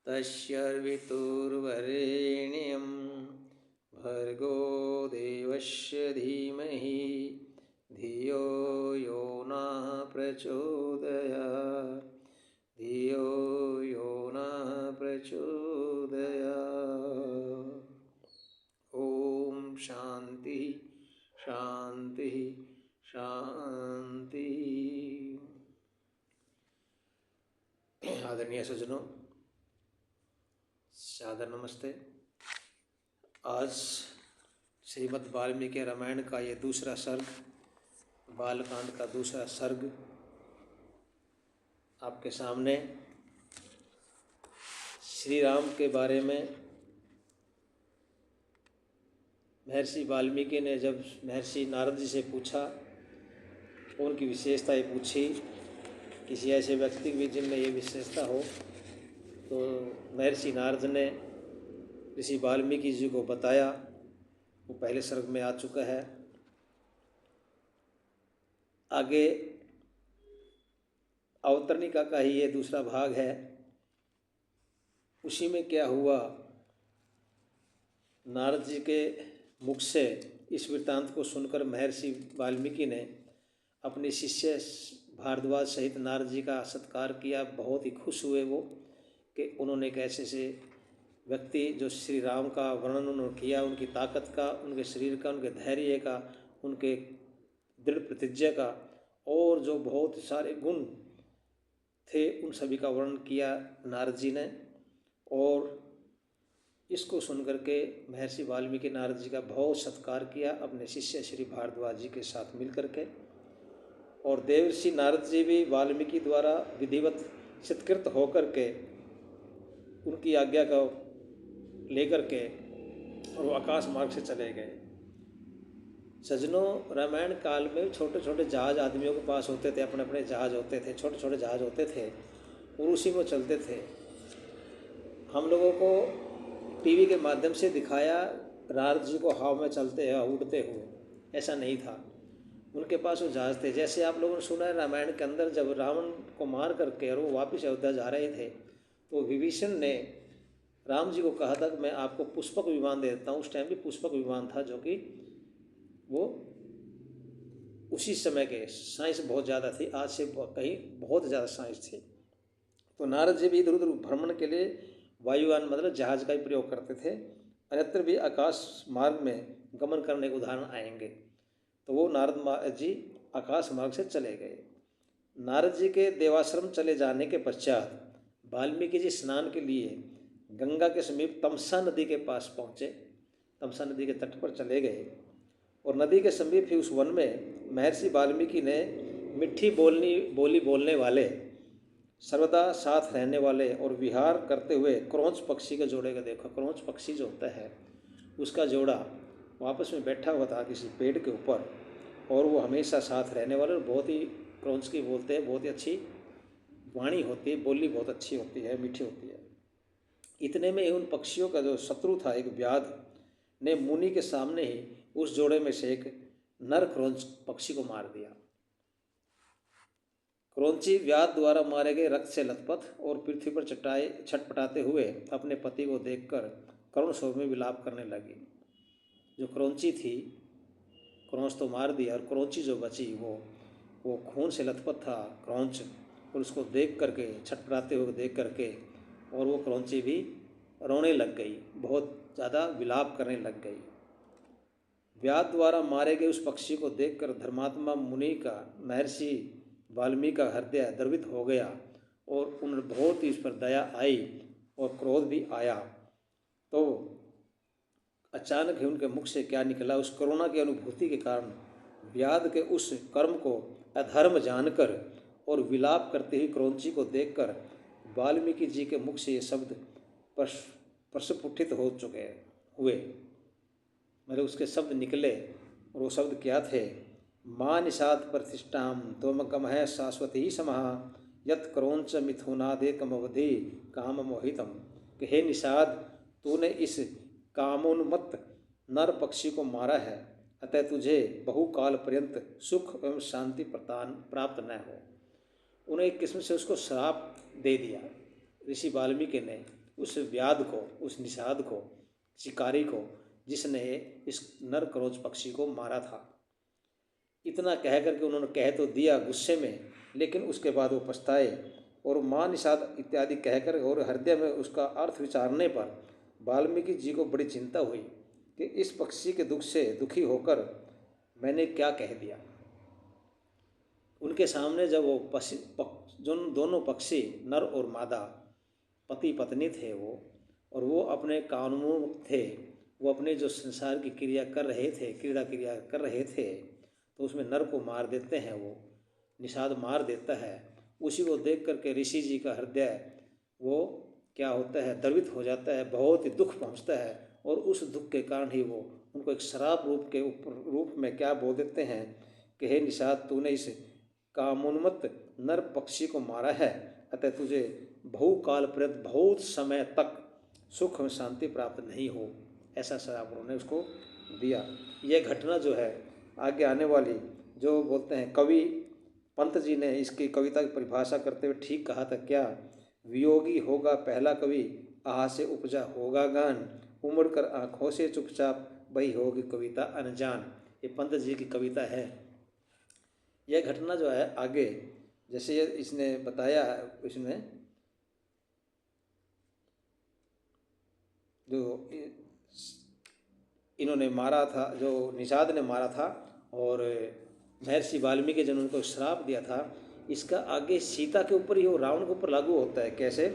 तस्य वितुर्वरेण्यं भर्गो देवस्य धीमहि धियो यो नः प्रचोदयात् धियो यो नः प्रचोदयात्। ओम शांति शांति शांति। आदरणीय सज्जनों, सादर नमस्ते। आज श्रीमद् वाल्मीकि रामायण का ये दूसरा सर्ग, बालकांड का दूसरा सर्ग आपके सामने श्री राम के बारे में महर्षि वाल्मीकि ने जब महर्षि नारद जी से पूछा, उनकी विशेषताएं पूछी, किसी ऐसे व्यक्ति भी जिनमें ये विशेषता हो, तो महर्षि नारद ने ऋषि वाल्मीकि जी को बताया। वो पहले सर्ग में आ चुका है। आगे अवतरणिका का ही ये दूसरा भाग है। उसी में क्या हुआ, नारद जी के मुख से इस वृत्तांत को सुनकर महर्षि वाल्मीकि ने अपने शिष्य भारद्वाज सहित नारद जी का सत्कार किया। बहुत ही खुश हुए वो कि उन्होंने एक ऐसे से व्यक्ति जो श्री राम का वर्णन उन्होंने किया, उनकी ताकत का, उनके शरीर का, उनके धैर्य का, उनके दृढ़ प्रतिज्ञा का, और जो बहुत सारे गुण थे उन सभी का वर्णन किया नारद जी ने। और इसको सुनकर के महर्षि वाल्मीकि नारद जी का बहुत सत्कार किया अपने शिष्य श्री भारद्वाज जी के साथ मिलकर के। और देवर्षि नारद जी भी वाल्मीकि द्वारा विधिवत सत्कृत होकर के उनकी आज्ञा का लेकर के और वो आकाश मार्ग से चले गए। सज्जनों, रामायण काल में छोटे छोटे जहाज आदमियों के पास होते थे, अपने अपने जहाज होते थे, छोटे छोटे जहाज होते थे और उसी में चलते थे। हम लोगों को टीवी के माध्यम से दिखाया नारद जी को हवा में चलते हैं, उड़ते हुए, ऐसा नहीं था। उनके पास वो जहाज थे। जैसे आप लोगों ने सुना है रामायण के अंदर, जब रावण को मार करके और वो वापस अयोध्या जा रहे थे, तो विभीषण ने राम जी को कहा था कि मैं आपको पुष्पक विमान दे देता हूँ। उस टाइम भी पुष्पक विमान था, जो कि वो उसी समय के, साइंस बहुत ज़्यादा थी, आज से कहीं बहुत ज़्यादा साइंस थी। तो नारद जी भी इधर उधर भ्रमण के लिए वायुयान मतलब जहाज का ही प्रयोग करते थे। अन्यत्र भी आकाश मार्ग में गमन करने के उदाहरण आएंगे। तो वो नारद जी आकाश मार्ग से चले गए। नारद जी के देवाश्रम चले जाने के पश्चात वाल्मीकि जी स्नान के लिए गंगा के समीप तमसा नदी के पास पहुँचे। तमसा नदी के तट पर चले गए और नदी के समीप ही उस वन में महर्षि वाल्मीकि ने मिठी बोली बोलने वाले, सर्वदा साथ रहने वाले और विहार करते हुए क्रौंच पक्षी के जोड़े का देखा। क्रौंच पक्षी जो होता है उसका जोड़ा आपस में बैठा हुआ था किसी पेड़ के ऊपर, और वो हमेशा साथ रहने वाले, और बहुत ही क्रौंच की बोलते हैं, बहुत ही अच्छी वाणी होती है, बोली बहुत अच्छी होती है, मीठी होती है। इतने में ही उन पक्षियों का जो शत्रु था, एक व्याध, ने मुनि के सामने ही उस जोड़े में से एक नर क्रौंच पक्षी को मार दिया। क्रौंची व्याध द्वारा मारे गए रक्त से लथपथ और पृथ्वी पर छटपटाते हुए अपने पति को देखकर करुण स्वर में विलाप करने लगी। जो क्रौंची थी, क्रौंच तो मार दिया, और क्रौंची जो बची वो खून से लथपथ था क्रौंच, और उसको देख करके, छटपटाते हुए देख करके, और वो क्रौंची भी रोने लग गई, बहुत ज़्यादा विलाप करने लग गई। व्याध द्वारा मारे गए उस पक्षी को देखकर धर्मात्मा मुनि का, महर्षि वाल्मीकि का हृदय द्रवित हो गया और उन्हें बहुत ही इस पर दया आई और क्रोध भी आया। तो अचानक ही उनके मुख से क्या निकला, उस करुणा की अनुभूति के कारण व्याध के उस कर्म को अधर्म जानकर और विलाप करते हुए क्रौंची को देखकर वाल्मीकि जी के मुख से ये शब्द प्रस्फुटित हो चुके हुए, मतलब उसके शब्द निकले। और वो शब्द क्या थे? मां निषाद प्रतिष्ठाम त्वमकम है शाश्वती समः यत् क्रौंच मिथुनादेकमवधि काम मोहितम। कि हे निषाद, तूने इस कामोन्मत्त नर पक्षी को मारा है, अतः तुझे बहुकाल पर्यंत सुख एवं शांति प्राप्त न हो। उन्हें एक किस्म से उसको श्राप दे दिया ऋषि वाल्मीकि ने उस व्याध को, उस निषाद को, शिकारी को, जिसने इस नर क्रोच पक्षी को मारा था। इतना कह करके उन्होंने कह तो दिया गुस्से में, लेकिन उसके बाद वो पछताए और माँ निषाद इत्यादि कहकर और हृदय में उसका अर्थ विचारने पर वाल्मीकि जी को बड़ी चिंता हुई कि इस पक्षी के दुख से दुखी होकर मैंने क्या कह दिया। उनके सामने जब वो जो दोनों पक्षी नर और मादा पति पत्नी थे और वो अपने कामोन्मुख थे, वो अपने जो संसार की क्रिया कर रहे थे, तो उसमें नर को मार देते हैं, वो निषाद मार देता है। उसी को देख करके ऋषि जी का हृदय वो क्या होता है, द्रवित हो जाता है, बहुत ही दुख पहुँचता है और उस दुख के कारण ही वो उनको एक श्राप रूप में क्या बोल देते हैं कि हे निषाद, तूने इस कामोन्मत्त नर पक्षी को मारा है, अतः तुझे बहुकाल प्रत बहुत समय तक सुख और शांति प्राप्त नहीं हो। ऐसा श्राप उन्होंने उसको दिया। यह घटना जो है आगे आने वाली, जो बोलते हैं कवि पंत जी ने इसकी कविता की परिभाषा करते हुए ठीक कहा था क्या, वियोगी होगा पहला कवि, आह से उपजा होगा गान, उमड़ कर आँखों से चुपचाप वही होगी कविता अनजान। ये पंत जी की कविता है। यह घटना जो है आगे जैसे ये इसने बताया, इसमें जो इन्होंने मारा था, जो निषाद ने मारा था और महर्षि वाल्मीकि जी ने उनको श्राप दिया था, इसका आगे सीता के ऊपर ही और रावण के ऊपर लागू होता है। कैसे?